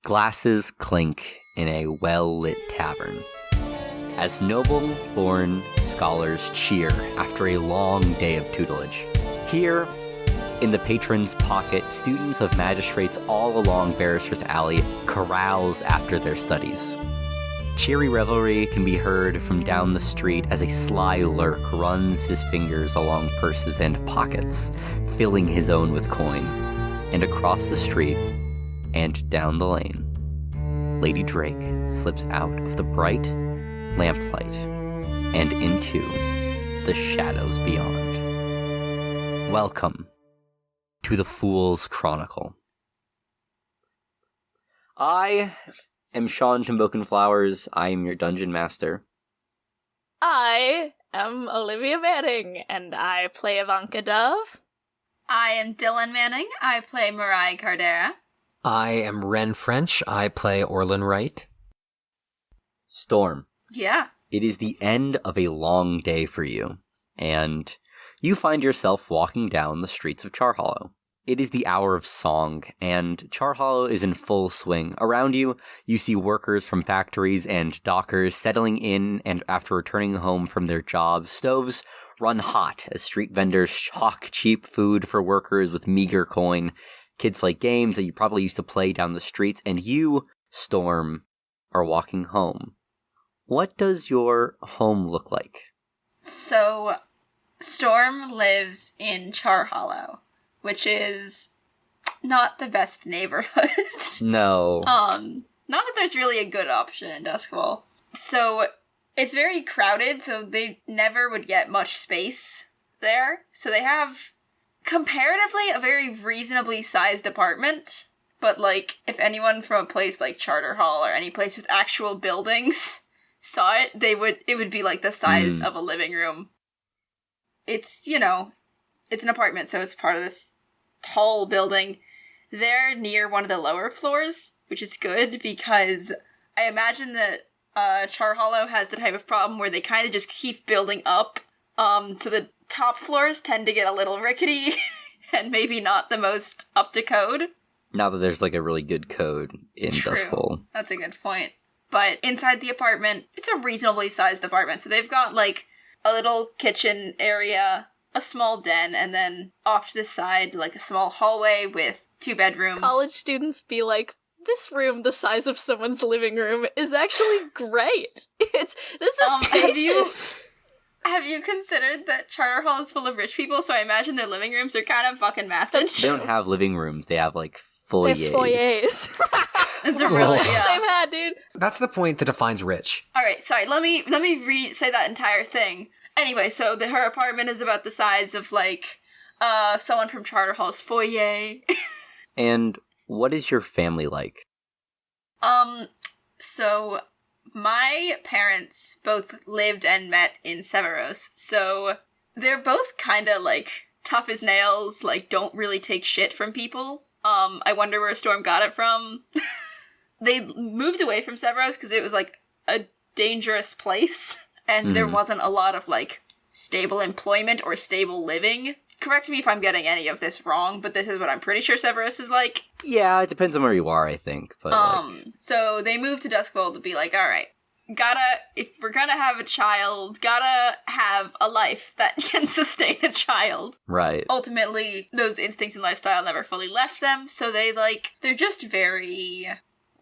Glasses clink in a well-lit tavern as noble-born scholars cheer after a long day of tutelage. Here, in the patron's pocket, students of magistrates all along Barrister's Alley carouse after their studies. Cheery revelry can be heard from down the street as a sly lurk runs his fingers along purses and pockets, filling his own with coin. And across the street, and down the lane, Lady Drake slips out of the bright lamplight and into the shadows beyond. Welcome to the Fool's Chronicle. I am Sean Timboken Flowers. I am your dungeon master. I am Olivia Manning, and I play Ivanka Dove. I am Dylan Manning. I play Mariah Cardera. I am Ren French. I play Orlin Wright. Storm. Yeah. It is the end of a long day for you, and you find yourself walking down the streets of Charhollow. It is the hour of song, and Charhollow is in full swing. Around you, you see workers from factories and dockers settling in, and after returning home from their jobs, stoves run hot as street vendors hawk cheap food for workers with meager coin. Kids play games that you probably used to play down the streets, and you, Storm, are walking home. What does your home look like? So, Storm lives in Charhollow, which is not the best neighborhood. No. Not that there's really a good option in Duskwall. So, it's very crowded, so they never would get much space there. So they have comparatively a very reasonably sized apartment, but like if anyone from a place like Charter Hall or any place with actual buildings saw it, it would be like the size of a living room. It's, it's an apartment, so it's part of this tall building. They're near one of the lower floors, which is good because I imagine that Charhollow has the type of problem where they kind of just keep building up, so the top floors tend to get a little rickety and maybe not the most up to code. Not that there's like a really good code in Dustfall. That's a good point. But inside the apartment, it's a reasonably sized apartment. So they've got like a little kitchen area, a small den, and then off to the side, like a small hallway with 2 bedrooms. College students be like, this room the size of someone's living room is actually great. This is spacious. Have you considered that Charter Hall is full of rich people, so I imagine their living rooms are kind of fucking massive? They don't have living rooms, they have like foyers. They have foyers. It's a really, Same hat, dude. That's the point that defines rich. Alright, sorry, let me say that entire thing. Anyway, so her apartment is about the size of like, someone from Charter Hall's foyer. And what is your family like? So my parents both lived and met in Severos, so they're both kind of, like, tough as nails, like, don't really take shit from people. I wonder where Storm got it from. They moved away from Severos because it was, like, a dangerous place, and there wasn't a lot of, like, stable employment or stable living. Correct me if I'm getting any of this wrong, but this is what I'm pretty sure Severos is like. Yeah, it depends on where you are, I think. But so they moved to Duskwall to be like, alright, if we're gonna have a child, gotta have a life that can sustain a child. Right. Ultimately, those instincts and lifestyle never fully left them, so they're just very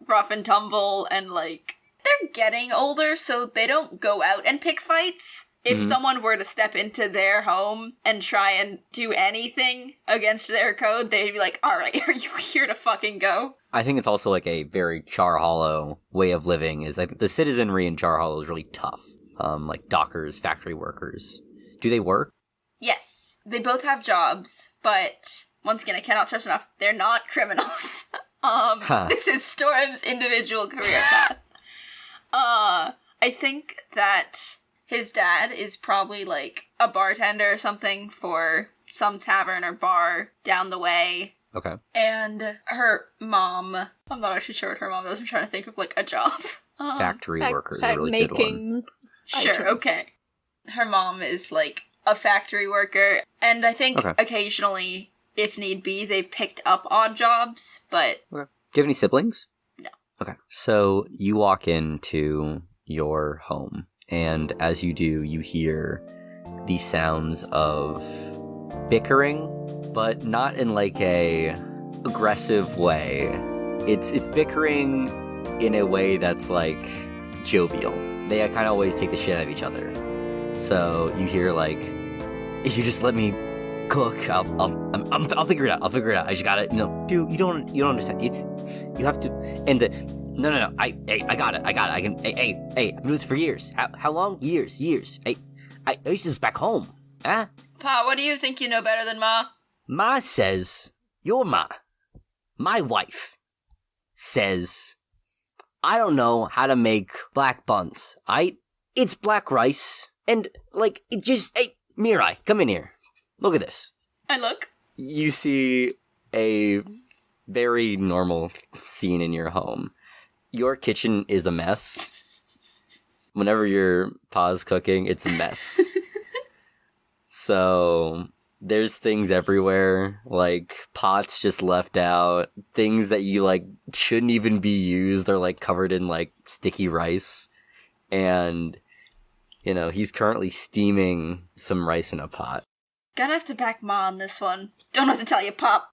rough and tumble, and like, they're getting older, so they don't go out and pick fights. If someone were to step into their home and try and do anything against their code, they'd be like, alright, are you here to fucking go? I think it's also like a very Charhollow way of living is like the citizenry in Charhollow is really tough. Like dockers, factory workers. Do they work? Yes. They both have jobs, but once again, I cannot stress enough, they're not criminals. This is Storm's individual career path. I think that his dad is probably, like, a bartender or something for some tavern or bar down the way. Okay. And her mom, I'm not actually sure what her mom does. I'm trying to think of, like, a job. Factory workers are a really good one. Sure, items. okay. Her mom is, like, a factory worker. And I think occasionally, if need be, they've picked up odd jobs, but... Okay. Do you have any siblings? No. Okay. So you walk into your home, and as you do, you hear the sounds of bickering, but not in like a aggressive way. It's bickering in a way that's like jovial. They kind of always take the shit out of each other. So you hear like, if you just let me cook, I'll figure it out. I just gotta, dude, you don't understand. You have to, and no, I got it. I can, hey, I've been doing this for years. How long? Years. Hey, I used to do this back home. Huh? Pa, what do you think you know better than Ma? Ma says, your ma, my wife, says, I don't know how to make black buns. It's black rice. And, like, it just, hey, Mirai, come in here. Look at this. I look. You see a very normal scene in your home. Your kitchen is a mess. Whenever your pa's cooking, it's a mess. So, there's things everywhere, like pots just left out, things that you, like, shouldn't even be used are, like, covered in, like, sticky rice. And, he's currently steaming some rice in a pot. Gonna have to back Ma on this one. Don't have to tell you, Pop.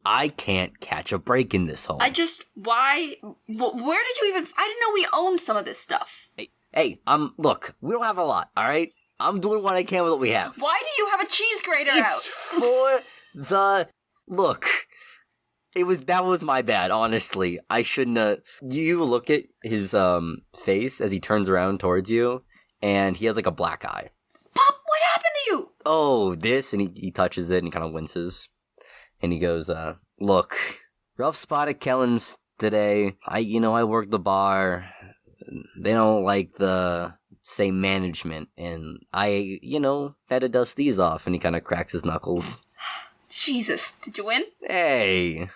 I can't catch a break in this home. Where did you even, I didn't know we owned some of this stuff. Hey, look, we don't have a lot, alright? I'm doing what I can with what we have. Why do you have a cheese grater out? It's for the, look, that was my bad, honestly. I shouldn't have, you look at his, face as he turns around towards you, and he has, like, a black eye. Pop, what happened to you? Oh, this, and he touches it, and he kind of winces. And he goes, look, rough spot at Kellen's today. I work the bar. They don't like the same management. And I, had to dust these off. And he kind of cracks his knuckles. Jesus, did you win? Hey,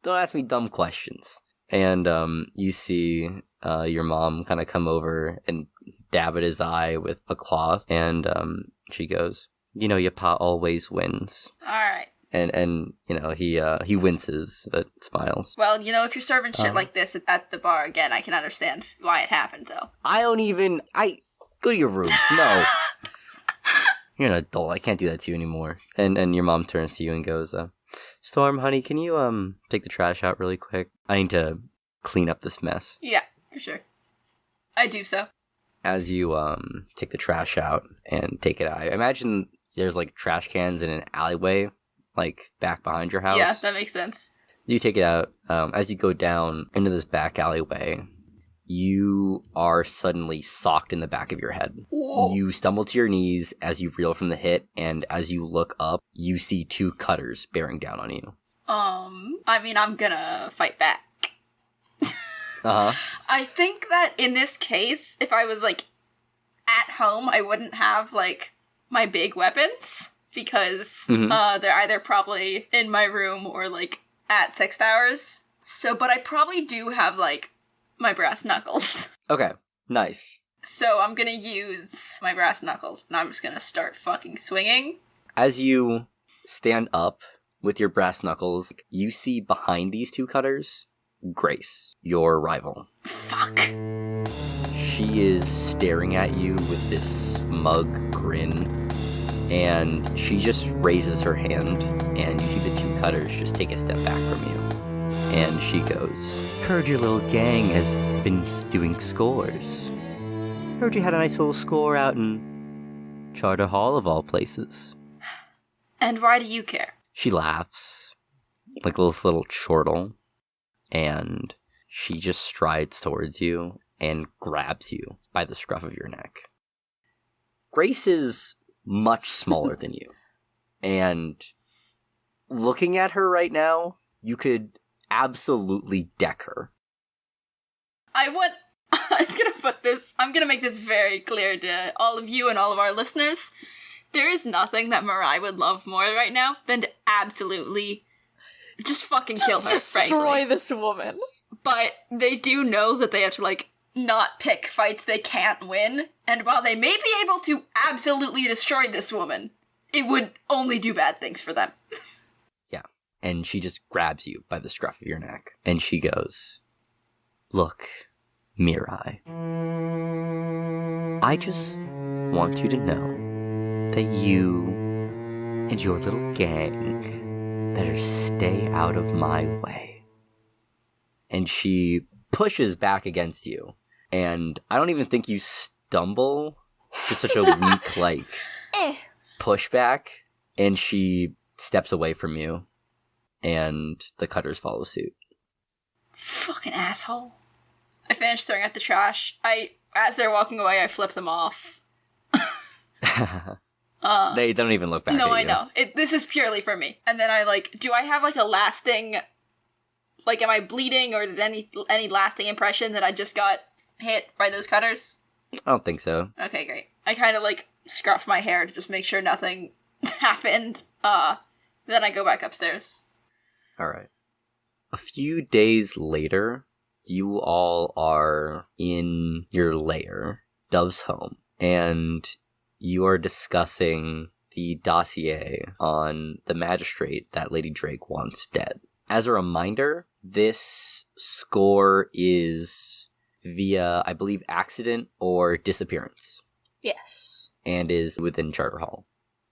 don't ask me dumb questions. And you see your mom kind of come over and dab at his eye with a cloth. And she goes, your pa always wins. All right. And he winces but smiles. Well, if you're serving shit like this at the bar again, I can understand why it happened, though. Go to your room. No. You're an adult. I can't do that to you anymore. And your mom turns to you and goes, Storm, honey, can you take the trash out really quick? I need to clean up this mess. Yeah, for sure. I do so. As you take the trash out and take it out, I imagine there's like trash cans in an alleyway, like back behind your house. Yeah, that makes sense. You take it out. As you go down into this back alleyway, you are suddenly socked in the back of your head. Whoa. You stumble to your knees as you reel from the hit, and as you look up, you see two cutters bearing down on you. I'm gonna fight back. Uh-huh. I think that in this case, if I was, like, at home, I wouldn't have, like, my big weapons, because they're either probably in my room or, like, at 6 hours. So, but I probably do have, like, my brass knuckles. Okay, nice. So I'm gonna use my brass knuckles, and I'm just gonna start fucking swinging. As you stand up with your brass knuckles, you see behind these two cutters, Grace, your rival. Fuck. She is staring at you with this smug grin, and she just raises her hand, and you see the two cutters just take a step back from you. And she goes, heard your little gang has been doing scores. Heard you had a nice little score out in Charter Hall of all places. And why do you care? She laughs, like a little chortle, and she just strides towards you and grabs you by the scruff of your neck. Grace is much smaller than you, and looking at her right now, you could absolutely deck her. I'm gonna make this very clear to all of you and all of our listeners. There is nothing that Mirai would love more right now than to absolutely just fucking kill her, destroy frankly. this woman. But they do know that they have to, like, not pick fights they can't win, and while they may be able to absolutely destroy this woman, it would only do bad things for them. Yeah, and she just grabs you by the scruff of your neck, and she goes, Look, Mirai. I just want you to know that you and your little gang better stay out of my way. And she pushes back against you. And I don't even think you stumble. Just such a weak, pushback. And she steps away from you. And the cutters follow suit. Fucking asshole. I finish throwing out the trash. As they're walking away, I flip them off. They don't even look back at you. No, I know. This is purely for me. And then do I have, a lasting, am I bleeding, or did any lasting impression that I just got hit by those cutters? I don't think so. Okay, great. I kind of, scruff my hair to just make sure nothing happened. Then I go back upstairs. Alright. A few days later, you all are in your lair, Dove's home, and you are discussing the dossier on the magistrate that Lady Drake wants dead. As a reminder, this score is via, I believe, accident or disappearance. Yes. And is within Charter Hall.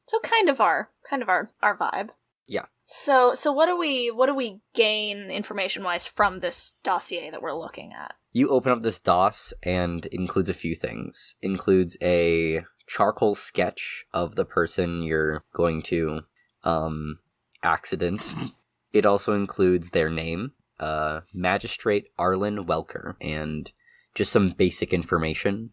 So kind of our vibe. Yeah. So what do we gain information-wise from this dossier that we're looking at? You open up this DOS and it includes a few things. Includes a charcoal sketch of the person you're going to accident. It also includes their name, Magistrate Arlen Welker, and just some basic information.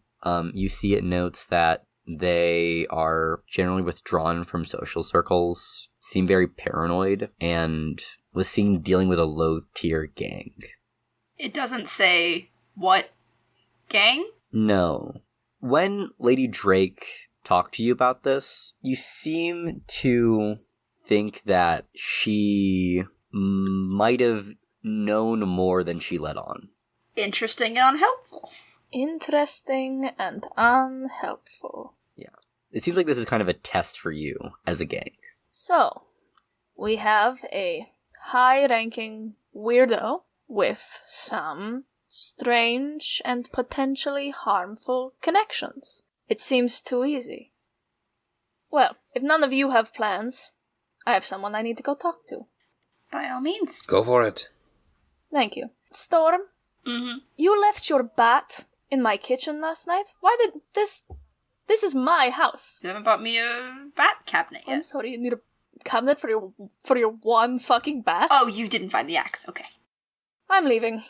You see it notes that they are generally withdrawn from social circles, seem very paranoid, and was seen dealing with a low-tier gang. It doesn't say what gang? No. When Lady Drake talked to you about this, you seem to think that she might have known more than she let on. Interesting and unhelpful. Interesting and unhelpful. Yeah. It seems like this is kind of a test for you as a gang. So, we have a high-ranking weirdo with some strange and potentially harmful connections. It seems too easy. Well, if none of you have plans, I have someone I need to go talk to. By all means. Go for it. Thank you. Storm, you left your bat in my kitchen last night? Why did this... This is my house. You haven't bought me a bat cabinet yet. I'm sorry, you need a cabinet for your one fucking bat? Oh, you didn't find the axe. Okay. I'm leaving.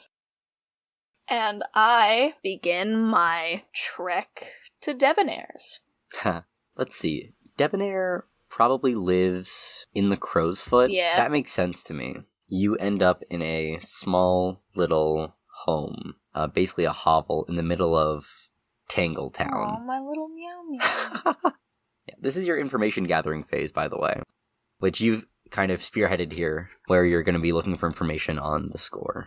And I begin my trek to Debonair's. Let's see. Debonair probably lives in the Crow's Foot. Yeah. That makes sense to me. You end up in a small little home, basically a hovel in the middle of Tangletown. Oh, my little meow meow. Yeah, this is your information gathering phase, by the way, which you've kind of spearheaded here, where you're going to be looking for information on the score.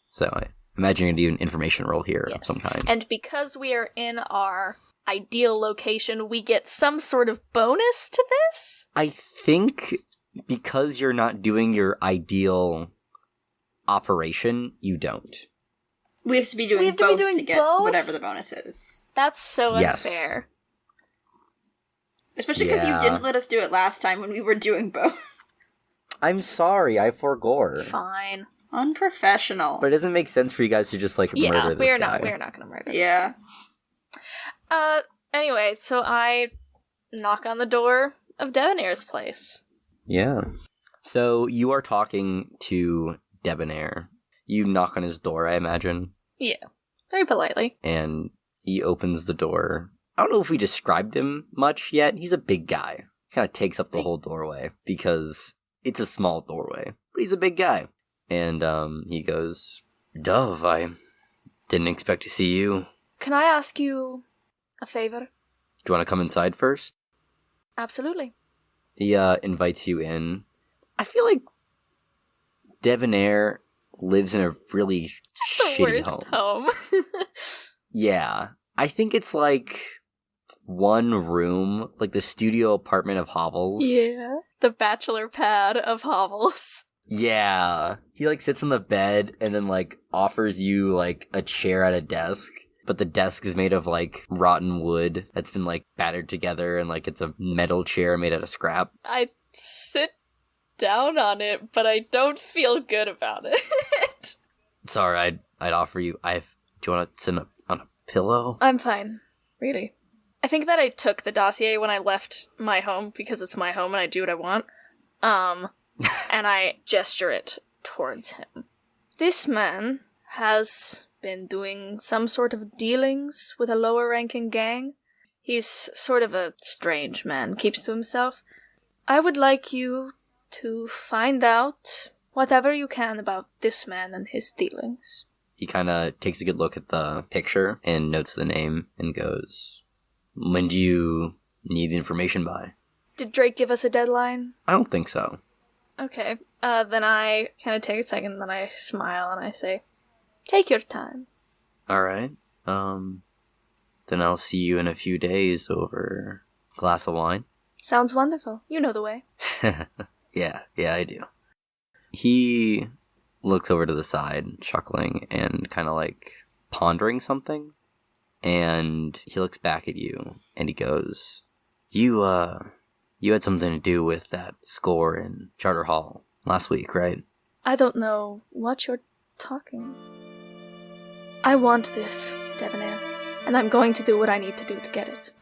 So I imagine you're going to do an information roll here of some kind. And because we are in our ideal location, we get some sort of bonus to this? I think because you're not doing your ideal operation, you don't. We have to be doing both to get whatever the bonus is. That's so unfair. Especially because you didn't let us do it last time when we were doing both. I'm sorry, I forgore. Fine. Unprofessional. But it doesn't make sense for you guys to just, murder this guy. We're not gonna murder. Yeah. Anyway, so I knock on the door of Debonair's place. Yeah. So you are talking to Debonair. You knock on his door, I imagine. Yeah. Very politely. And he opens the door. I don't know if we described him much yet. He's a big guy. Kind of takes up the whole doorway because it's a small doorway. But he's a big guy. And he goes, Dove, I didn't expect to see you. Can I ask you a favor? Do you want to come inside first? Absolutely. He invites you in. I feel like Debonair lives in a really just the shitty worst home. Yeah. I think it's one room, the studio apartment of hovels. Yeah. The bachelor pad of hovels. Yeah. He, like, sits on the bed and then, like, offers you, like, a chair at a desk. But the desk is made of, like, rotten wood that's been, like, battered together, and, like, it's a metal chair made out of scrap. I sit down on it, but I don't feel good about it. Sorry, I'd offer you. Do you want to sit on a pillow? I'm fine. Really. I think that I took the dossier when I left my home, because it's my home and I do what I want. And I gesture it towards him. This man has been doing some sort of dealings with a lower-ranking gang. He's sort of a strange man, keeps to himself. I would like you to find out whatever you can about this man and his dealings. He kind of takes a good look at the picture and notes the name and goes, when do you need the information by? Did Drake give us a deadline? I don't think so. Okay. Then I kind of take a second, then I smile and I say, take your time. Alright. Then I'll see you in a few days over a glass of wine. Sounds wonderful. You know the way. Yeah, I do. He looks over to the side, chuckling and kind of like pondering something. And he looks back at you and he goes, You had something to do with that score in Charter Hall last week, right? I don't know what you're talking. I want this, Debonair, and I'm going to do what I need to do to get it.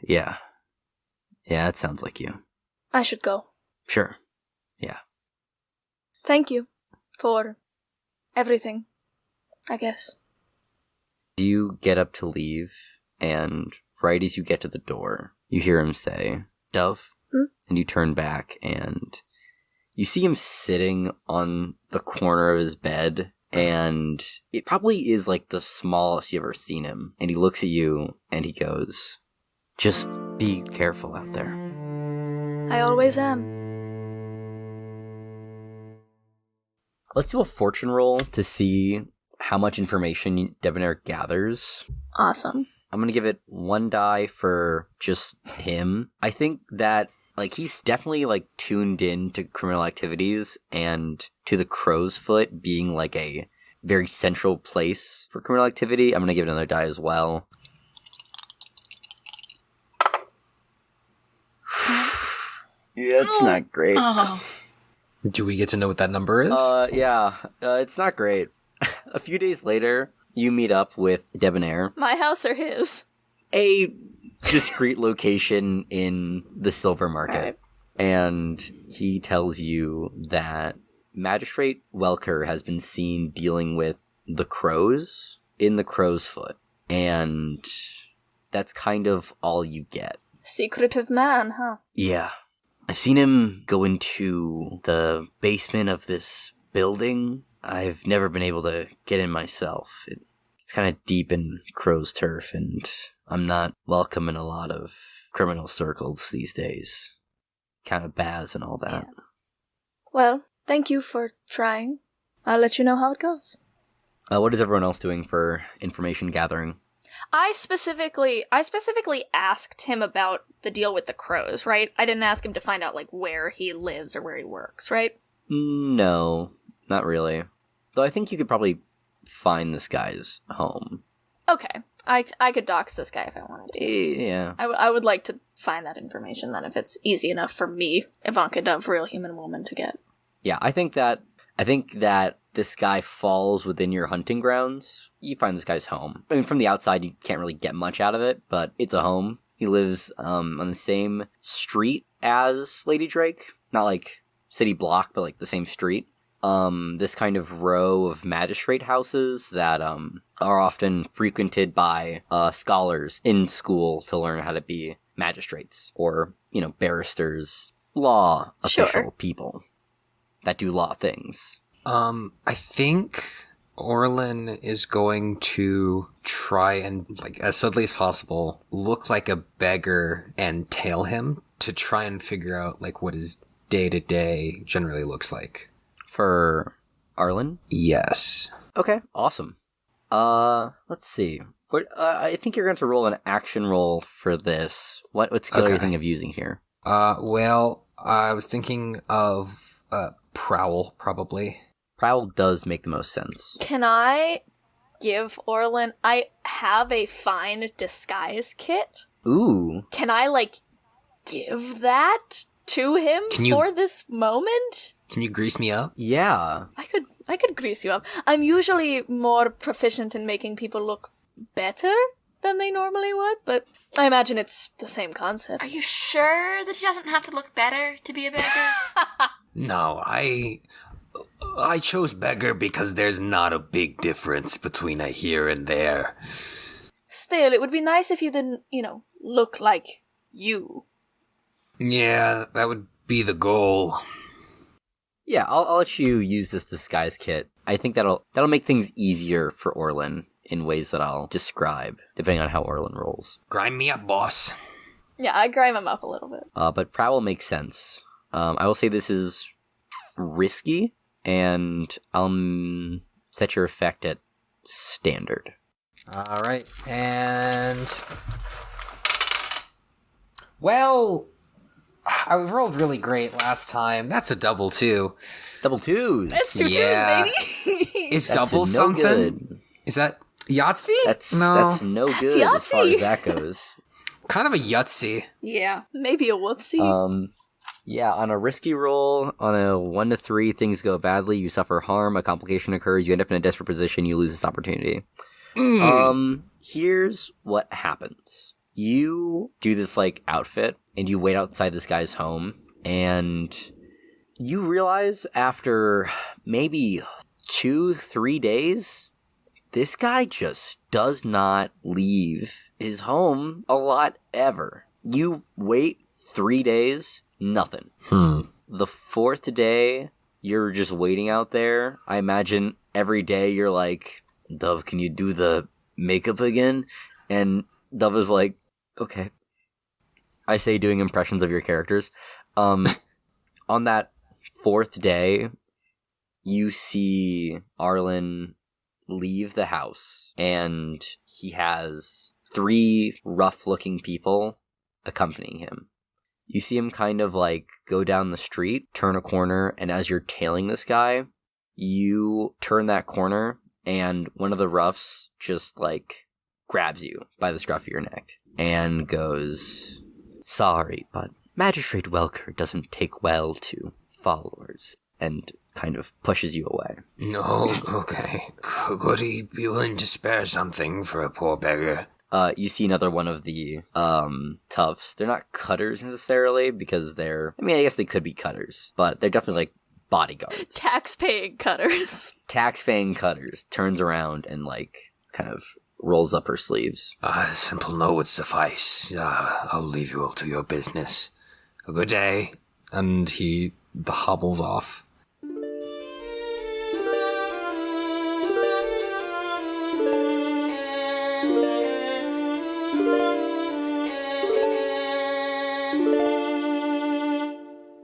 Yeah, it sounds like you. I should go. Sure, yeah. Thank you for everything, I guess. You get up to leave, and right as you get to the door, you hear him say, Dove? And you turn back, and you see him sitting on the corner of his bed, and it probably is like the smallest you've ever seen him. And he looks at you, and he goes, just be careful out there. I always am. Let's do a fortune roll to see how much information Debonair gathers. Awesome. I'm going to give it 1 die for just him. I think that, like, he's definitely, like, tuned in to criminal activities and to the Crow's Foot being, like, a very central place for criminal activity. I'm going to give it another die as well. Yeah, it's not great. Oh. Do we get to know what that number is? Yeah, it's not great. A few days later, you meet up with Debonair. My house or his? A discreet location in the silver market. Right. And he tells you that Magistrate Welker has been seen dealing with the crows in the Crow's Foot. And that's kind of all you get. Secretive man, huh? Yeah. I've seen him go into the basement of this building. I've never been able to get in myself. It's kind of deep in crow's turf, and I'm not welcome in a lot of criminal circles these days. Kind of Baz and all that. Yeah. Well, thank you for trying. I'll let you know how it goes. What is everyone else doing for information gathering? I specifically asked him about the deal with the crows, right? I didn't ask him to find out, like, where he lives or where he works, right? No, not really. Though I think you could probably find this guy's home. Okay. I could dox this guy if I wanted to. Yeah. I would like to find that information then, if it's easy enough for me, Ivanka Dove, real human woman, to get. Yeah, I think that this guy falls within your hunting grounds. You find this guy's home. I mean, from the outside, you can't really get much out of it, but it's a home. He lives on the same street as Lady Drake. Not like city block, but like the same street. This kind of row of magistrate houses that are often frequented by scholars in school to learn how to be magistrates or, barristers, law official people that do law things. I think Orlin is going to try and, like, as subtly as possible, look like a beggar and tail him to try and figure out, like, what his day-to-day generally looks like. For Arlen? Yes. Okay, awesome. Let's see. I think you're going to roll an action roll for this. What skill are you thinking of using here? Well, I was thinking of Prowl, probably. Prowl does make the most sense. Can I give Orlin... I have a fine disguise kit. Ooh. Can I, give that to him for this moment? Can you grease me up? Yeah. I could grease you up. I'm usually more proficient in making people look better than they normally would, but I imagine it's the same concept. Are you sure that he doesn't have to look better to be a beggar? No, I chose beggar because there's not a big difference between a here and there. Still, it would be nice if you didn't, look like you. Yeah, that would be the goal. Yeah, I'll let you use this disguise kit. I think that'll make things easier for Orlin in ways that I'll describe, depending on how Orlin rolls. Grind me up, boss. Yeah, I grime him up a little bit. But Prowl makes sense. I will say this is risky, and I'll set your effect at standard. All right, and... Well, I rolled really great last time. That's a double, too. Double twos! That's 2 Yeah. twos, baby! Is That's double no something? good. Is that Yahtzee? That's no good as far Yahtzee. as that goes. Kind of a Yahtzee. Yeah. Maybe a whoopsie. Yeah, on a risky roll, on a 1 to 3, things go badly, you suffer harm, a complication occurs, you end up in a desperate position, you lose this opportunity. Here's what happens. You do this, outfit, and you wait outside this guy's home, and you realize after maybe 2-3 days, this guy just does not leave his home a lot ever. You wait 3 days, nothing. The 4th day, you're just waiting out there. I imagine every day you're like, Dove, can you do the makeup again? And Dove is like, okay. I say doing impressions of your characters. On that 4th day, you see Arlen leave the house, and he has 3 rough-looking people accompanying him. You see him kind of go down the street, turn a corner, and as you're tailing this guy, you turn that corner, and one of the roughs just grabs you by the scruff of your neck and goes, "Sorry, but Magistrate Welker doesn't take well to followers," and kind of pushes you away. No, okay. Could he be willing to spare something for a poor beggar? You see another one of the toughs. They're not cutters necessarily, because I guess they could be cutters, but they're definitely bodyguards. Tax-paying cutters. Tax-paying cutters. Turns around and kind of rolls up her sleeves. A simple no would suffice. I'll leave you all to your business. A good day. And he hobbles off.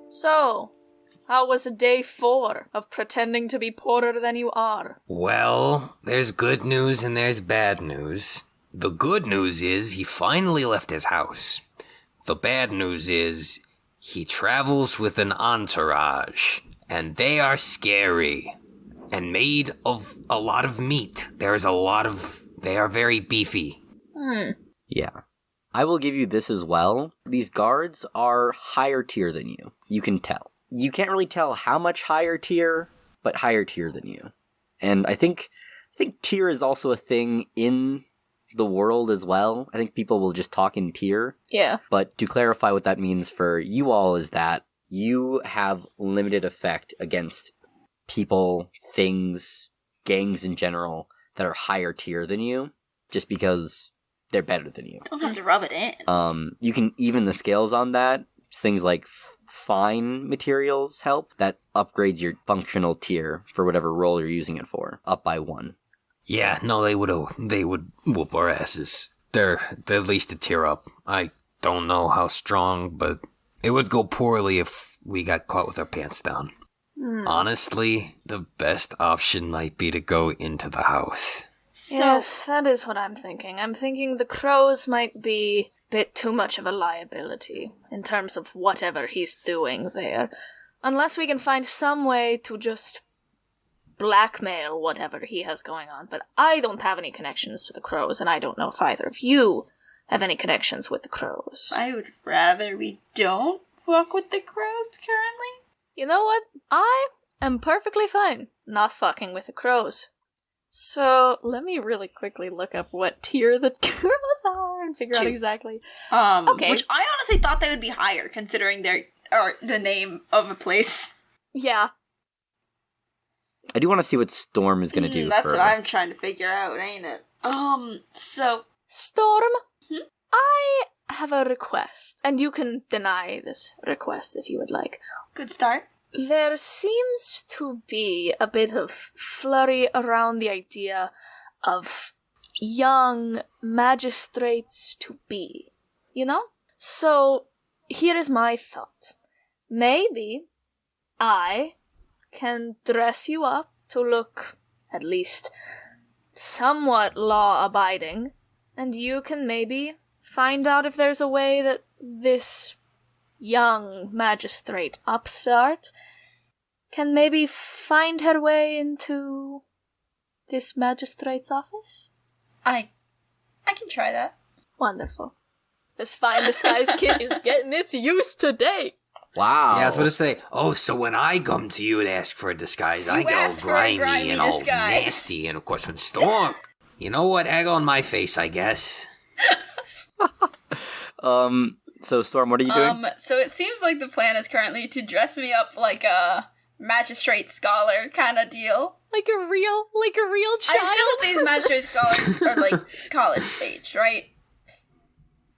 So, how was day 4 of pretending to be poorer than you are? Well, there's good news and there's bad news. The good news is he finally left his house. The bad news is he travels with an entourage, and they are scary and made of a lot of meat. They are very beefy. Yeah. I will give you this as well. These guards are higher tier than you. You can tell. You can't really tell how much higher tier, but higher tier than you. And I think tier is also a thing in the world as well. I think people will just talk in tier. Yeah. But to clarify what that means for you all is that you have limited effect against people, things, gangs in general that are higher tier than you, just because they're better than you. Don't have to rub it in. You can even the scales on that. Things like fine materials help. That upgrades your functional tier for whatever role you're using it for, up by 1. Yeah, no, they would whoop our asses. They're at least a tier up. I don't know how strong, but it would go poorly if we got caught with our pants down. Honestly, the best option might be to go into the house. Yes, that is what I'm thinking. I'm thinking the crows might be bit too much of a liability in terms of whatever he's doing there. Unless we can find some way to just blackmail whatever he has going on. But I don't have any connections to the Crows, and I don't know if either of you have any connections with the Crows. I would rather we don't fuck with the Crows currently. You know what? I am perfectly fine not fucking with the Crows. So, let me really quickly look up what tier the Crows are and figure out 2. exactly. Okay. Which I honestly thought they would be higher, considering the name of a place. Yeah. I do want to see what Storm is going to do. That's what I'm trying to figure out, ain't it? So... Storm, I have a request, and you can deny this request if you would like. Good start. There seems to be a bit of flurry around the idea of young magistrates-to-be, you know? So, here is my thought. Maybe I can dress you up to look, at least, somewhat law-abiding, and you can maybe find out if there's a way that this young magistrate upstart can maybe find her way into this magistrate's office? I can try that. Wonderful. This fine disguise kit is getting its use today. Wow. Yeah, I was about to say, so when I come to you and ask for a disguise, I get all grimy and all nasty, and of course when Storm, you know what, egg on my face, I guess. So Storm, what are you doing? So it seems like the plan is currently to dress me up like a magistrate scholar kind of deal. Like a real child? I still think these magistrate scholars are like college aged, right?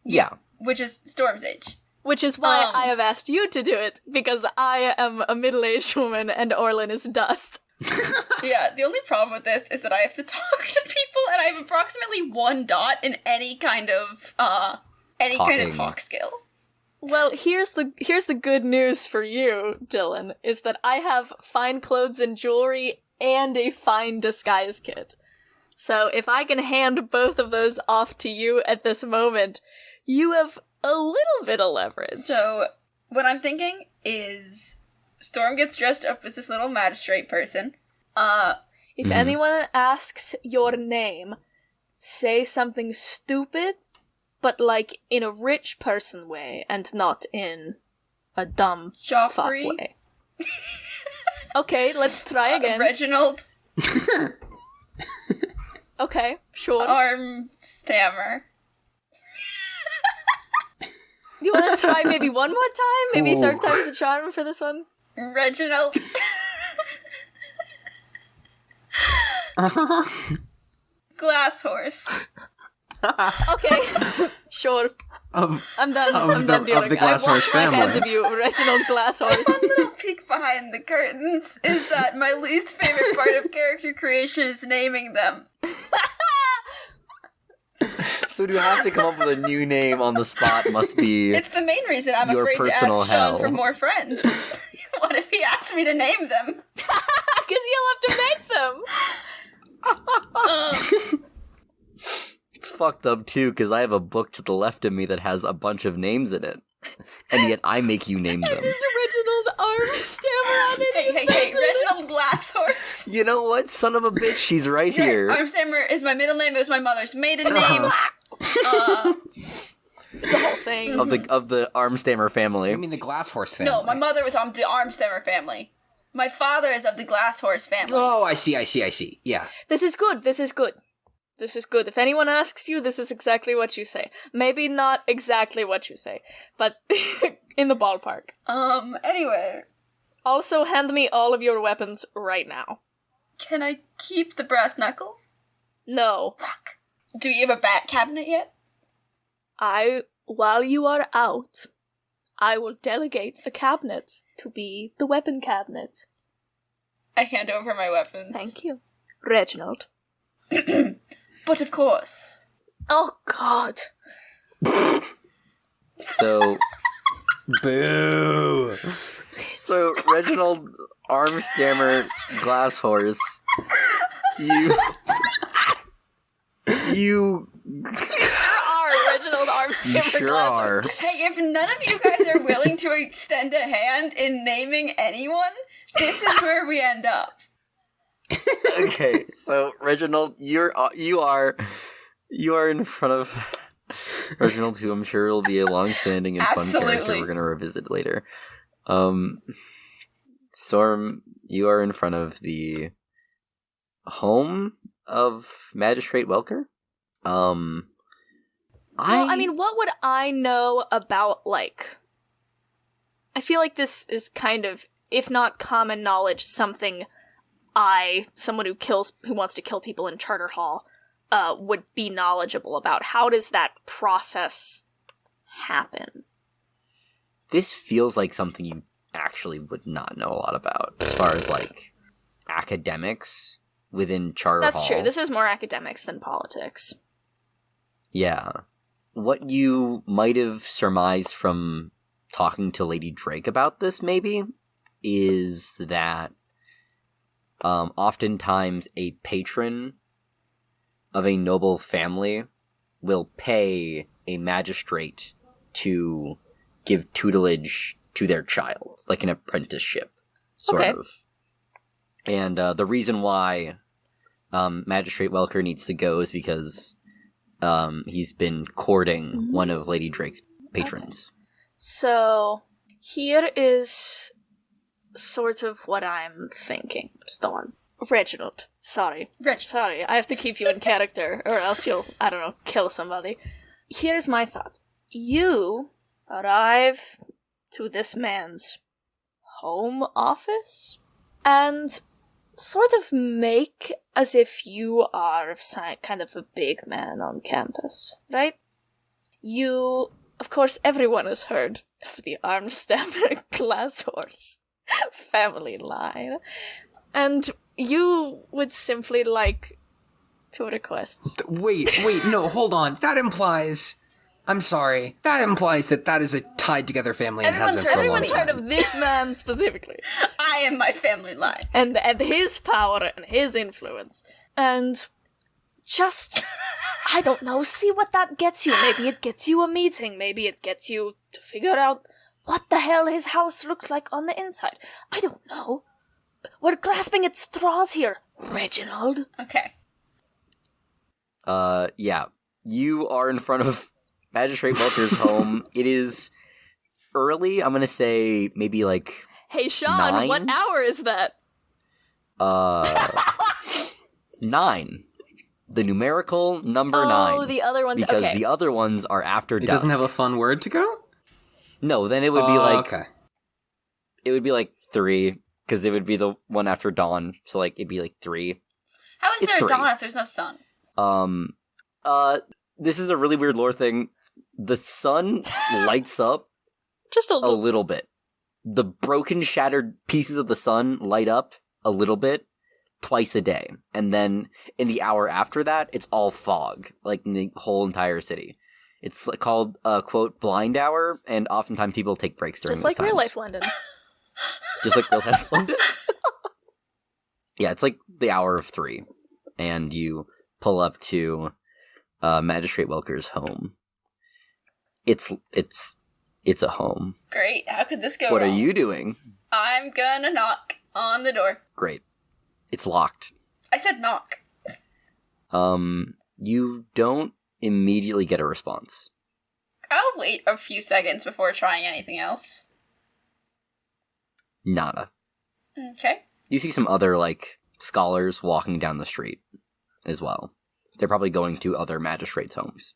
Yeah. Which is Storm's age. Which is why I have asked you to do it, because I am a middle-aged woman and Orlin is dust. Yeah, the only problem with this is that I have to talk to people, and I have approximately 1 dot in any kind of talk skill. Well, here's the good news for you, Dylan, is that I have fine clothes and jewelry and a fine disguise kit. So if I can hand both of those off to you at this moment, you have a little bit of leverage. So what I'm thinking is Storm gets dressed up as this little magistrate person. If anyone asks your name, say something stupid, but like in a rich person way and not in a dumb fuck Joffrey? way. Okay, let's try again. Reginald. Okay, sure. Arm stammer. Do you want to try maybe one more time? Maybe third time's the charm for this one? Reginald. Glass horse. Okay, sure. I'm done. I'm done dealing. Of the Glass I Horse wash my family. hands of you, Reginald Glasshorse. One little peek behind the curtains is that my least favorite part of character creation is naming them. So to have to come up with a new name on the spot must be... It's the main reason I'm Your afraid to personal ask Sean hell. for more friends. What if he asked me to name them? Because you'll have to make them. It's fucked up too, because I have a book to the left of me that has a bunch of names in it. And yet I make you name them. There's Reginald arm stammer on it. Hey, Reginald Glasshorse. You know what, son of a bitch, he's right here. Arm stammer is my middle name. It was my mother's maiden name. It's a whole thing. Of the Armstammer family. I mean the Glass Horse family. No, my mother was on the Arm stammer family. My father is of the Glass Horse family. Oh, I see. Yeah. This is good. If anyone asks you, this is exactly what you say. Maybe not exactly what you say, but in the ballpark. Anyway. Also, hand me all of your weapons right now. Can I keep the brass knuckles? No. Fuck. Do you have a bat cabinet yet? While you are out, I will delegate a cabinet to be the weapon cabinet. I hand over my weapons. Thank you. Reginald. But of course. Oh, God. So, Boo. so Reginald Armstammer Glasshorse, you You sure are Reginald Armstammer You sure are. Hey, if none of you guys are willing to extend a hand in naming anyone, this is where we end up. Okay, so Reginald, you are in front of Reginald, who I'm sure will be a long-standing and fun character we're gonna revisit later. Storm, you are in front of the home of Magistrate Welker. Well, I mean, what would I know about, like... I feel like this is kind of, if not common knowledge, something someone who wants to kill people in Charter Hall, would be knowledgeable about. How does that process happen? This feels like something you actually would not know a lot about, as far as, like, academics within Charter Hall. That's true. This is more academics than politics. Yeah. What you might have surmised from talking to Lady Drake about this, maybe, is that oftentimes a patron of a noble family will pay a magistrate to give tutelage to their child, like an apprenticeship, sort of. And the reason why Magistrate Welker needs to go is because he's been courting one of Lady Drake's patrons. Okay. So, here is sort of what I'm thinking, Storm. Reginald, sorry, I have to keep you in character, or else you'll, I don't know, kill somebody. Here's my thought. You arrive to this man's home office, and sort of make as if you are kind of a big man on campus, right? You, of course, everyone has heard of the arm stabber glass horse family line, and you would simply like to request. Wait, no, hold on. That implies... I'm sorry. That implies that is a tied-together family and has been for a long time. Everyone's heard of this man specifically. I am my family line. And his power and his influence. And just, I don't know, see what that gets you. Maybe it gets you a meeting. Maybe it gets you to figure out what the hell his house looks like on the inside. I don't know. We're grasping at straws here, Reginald. Okay. Yeah. You are in front of Magistrate Welker's home. It is early. I'm gonna say maybe like Hey, Sean, 9? what hour is that? 9. The numerical number 9. Oh, the other ones, because okay. the other ones are after It dusk. doesn't have a fun word to go? No, then it would be like... Okay. It would be like 3, because it would be the one after dawn, so like it'd be like 3. How is It's there 3. dawn if there's no sun? This is a really weird lore thing. The sun lights up Just a a little bit. The broken, shattered pieces of the sun light up a little bit twice a day. And then in the hour after that, it's all fog, like in the whole entire city. It's called, quote, blind hour, and oftentimes people take breaks during just those like real times. life London. Just like real life London? Yeah, it's like the hour of 3. And you pull up to Magistrate Welker's home. It's a home. Great. How could this go What wrong? are you doing? I'm gonna knock on the door. Great. It's locked. I said knock. You don't immediately get a response. I'll wait a few seconds before trying anything else. Nada. Okay. You see some other, like, scholars walking down the street as well. They're probably going to other magistrates' homes.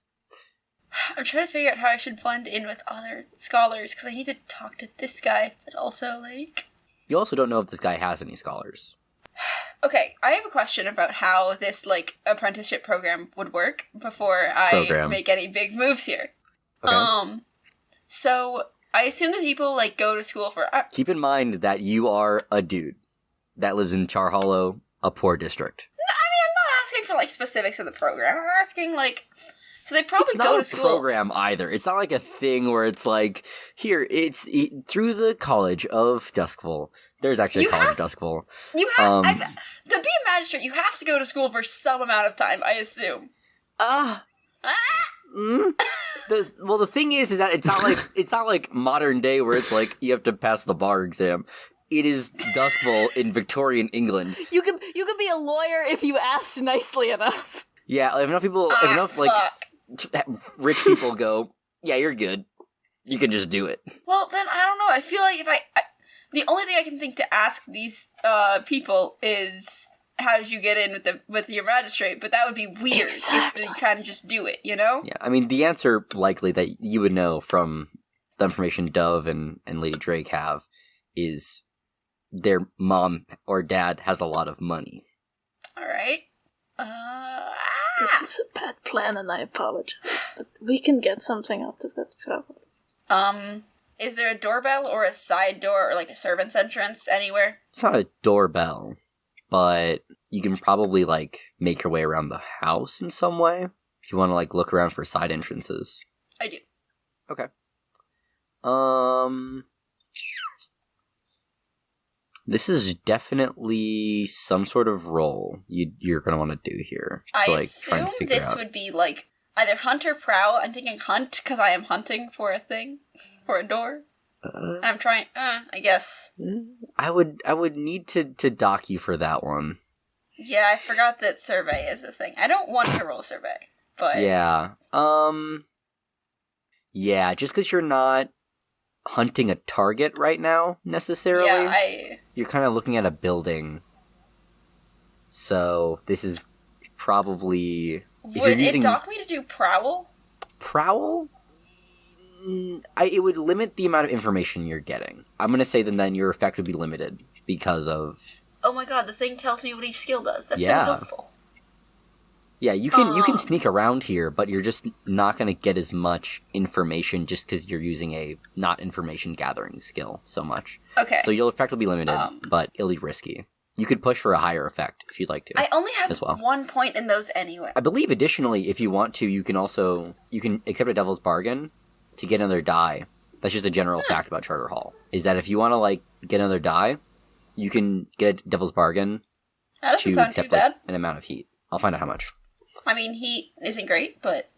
I'm trying to figure out how I should blend in with other scholars, because I need to talk to this guy, but also, like... You also don't know if this guy has any scholars. Okay, I have a question about how this, like, apprenticeship program would work before I make any big moves here. Okay. So, I assume that people, like, go to school for... Keep in mind that you are a dude that lives in Char Hollow, a poor district. I'm not asking for, like, specifics of the program. I'm asking, like... So they probably It's go not to a school. program either. It's not like a thing where it's like, here, through the College of Duskful. There's actually a College of Duskful. You have... to be a magistrate, you have to go to school for some amount of time, I assume. the thing is that it's not like modern day where it's like you have to pass the bar exam. It is Duskfall in Victorian England. You could be a lawyer if you asked nicely enough. Yeah, if enough rich people go, yeah, you're good. You can just do it. Well, then I don't know. I feel like if I the only thing I can think to ask these people is, how did you get in with your magistrate? But that would be weird if you kind of just do it, you know? Yeah, I mean, the answer likely that you would know from the information Dove and Lady Drake have is their mom or dad has a lot of money. All right. This was a bad plan, and I apologize, but we can get something out of it, probably. Is there a doorbell or a side door or like a servant's entrance anywhere? It's not a doorbell, but you can probably like make your way around the house in some way if you want to like look around for side entrances. I do. Okay. This is definitely some sort of role you're gonna want to do here. I to, like, assume this would be like either hunt or prowl. I'm thinking hunt because I am hunting for a thing, for a door. I'm trying. I guess. I would need to dock you for that one. Yeah, I forgot that survey is a thing. I don't want to roll survey, but yeah. Yeah, just because you're not hunting a target right now necessarily. Yeah, You're kind of looking at a building. So this is probably would it dock me to do prowl? Prowl? It would limit the amount of information you're getting. I'm gonna say then your effect would be limited because of. Oh my god, the thing tells me what each skill does. That's so helpful. Yeah, you can sneak around here, but you're just not gonna get as much information just because you're using a not information gathering skill so much. Okay. So your effect will be limited, but it'll be risky. You could push for a higher effect if you'd like to. I only have as well. 1 point in those anyway. I believe additionally, if you want to, you can accept a devil's bargain to get another die. That's just a general fact about Charter Hall. Is that if you want to like get another die, you can get a devil's bargain That doesn't to sound accept too bad. an amount of heat. I'll find out how much. I mean, heat isn't great, but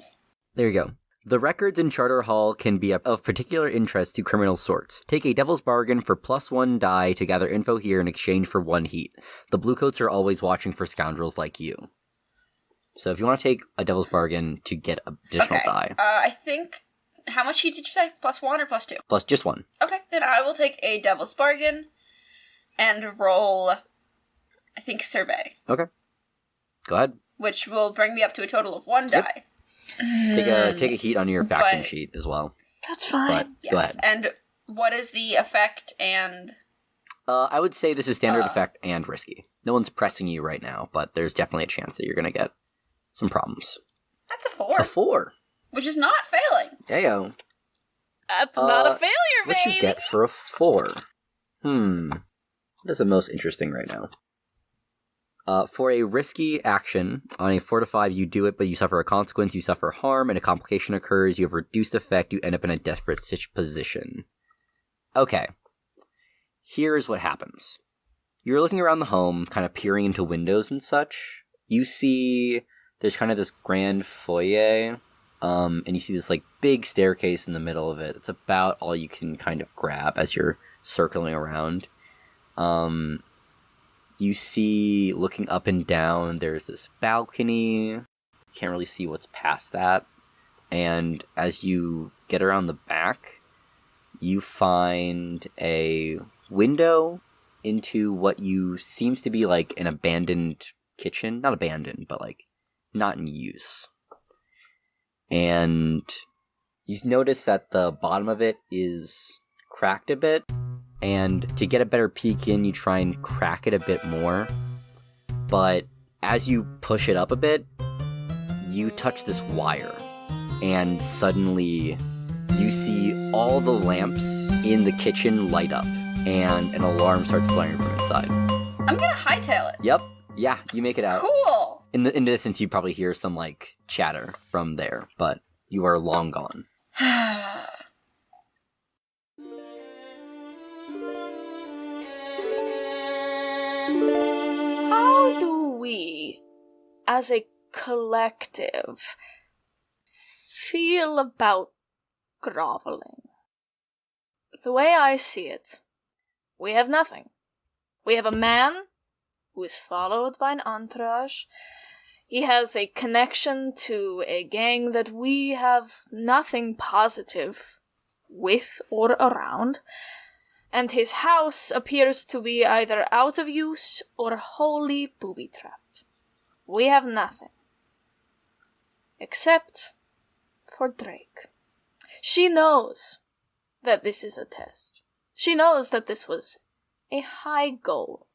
There you go. The records in Charter Hall can be of particular interest to criminal sorts. Take a devil's bargain for +1 die to gather info here in exchange for 1 heat. The bluecoats are always watching for scoundrels like you. So if you want to take a devil's bargain to get additional die. I think, how much heat did you say? +1 or +2? Plus just 1. Okay, then I will take a devil's bargain and roll, I think, survey. Okay. Go ahead. Which will bring me up to a total of 1 die. Take a heat on your faction sheet as well. That's fine. But Yes. go ahead. And what is the effect and... I would say this is standard effect and risky. No one's pressing you right now, but there's definitely a chance that you're going to get some problems. That's a 4. A 4. Which is not failing. Heyo. That's not a failure, What baby! you get for a 4? That's the most interesting right now. For a risky action, on a 4 to 5, you do it, but you suffer a consequence, you suffer harm, and a complication occurs, you have reduced effect, you end up in a desperate position. Okay. Here's what happens. You're looking around the home, kind of peering into windows and such. You see there's kind of this grand foyer, and you see this like big staircase in the middle of it. It's about all you can kind of grab as you're circling around. You see, looking up and down, there's this balcony. Can't really see what's past that. And as you get around the back, you find a window into what seems to be like an abandoned kitchen. Not abandoned, but like not in use. And you notice that the bottom of it is cracked a bit. And to get a better peek in, you try and crack it a bit more. But as you push it up a bit, you touch this wire. And suddenly, you see all the lamps in the kitchen light up. And an alarm starts blaring from inside. I'm gonna hightail it. Yep. Yeah, you make it out. Cool! In the distance, you probably hear some, like, chatter from there. But you are long gone. How do we, as a collective, feel about groveling? The way I see it, we have nothing. We have a man who is followed by an entourage. He has a connection to a gang that we have nothing positive with or around, and his house appears to be either out of use or wholly booby-trapped. We have nothing. Except for Drake. She knows that this is a test. She knows that this was a high goal.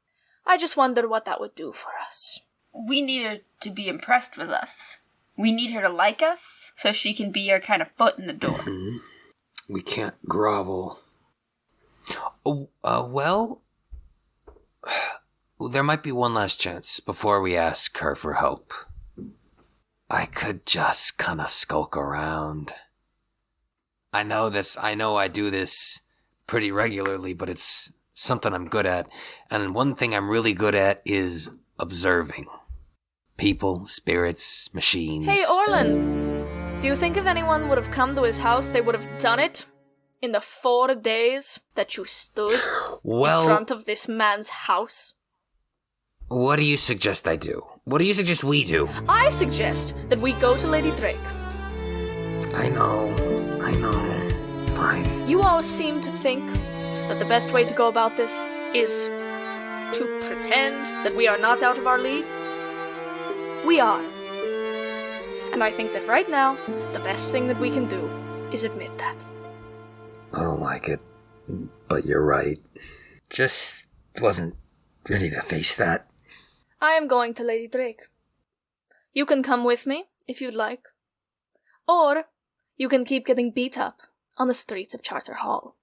I just wonder what that would do for us. We need her to be impressed with us. We need her to like us so she can be our kind of foot in the door. Mm-hmm. We can't grovel. Well, there might be one last chance before we ask her for help. I could just kind of skulk around. I know I do this pretty regularly, but it's something I'm good at. And one thing I'm really good at is observing. People, spirits, machines. Hey, Orlin! Do you think if anyone would have come to his house, they would have done it? In the 4 days that you stood in front of this man's house? What do you suggest I do? What do you suggest we do? I suggest that we go to Lady Drake. I know. Fine. You all seem to think that the best way to go about this is to pretend that we are not out of our league. We are. And I think that right now, the best thing that we can do is admit that. I don't like it, but you're right. Just wasn't ready to face that. I am going to Lady Drake. You can come with me, if you'd like. Or you can keep getting beat up on the streets of Charter Hall.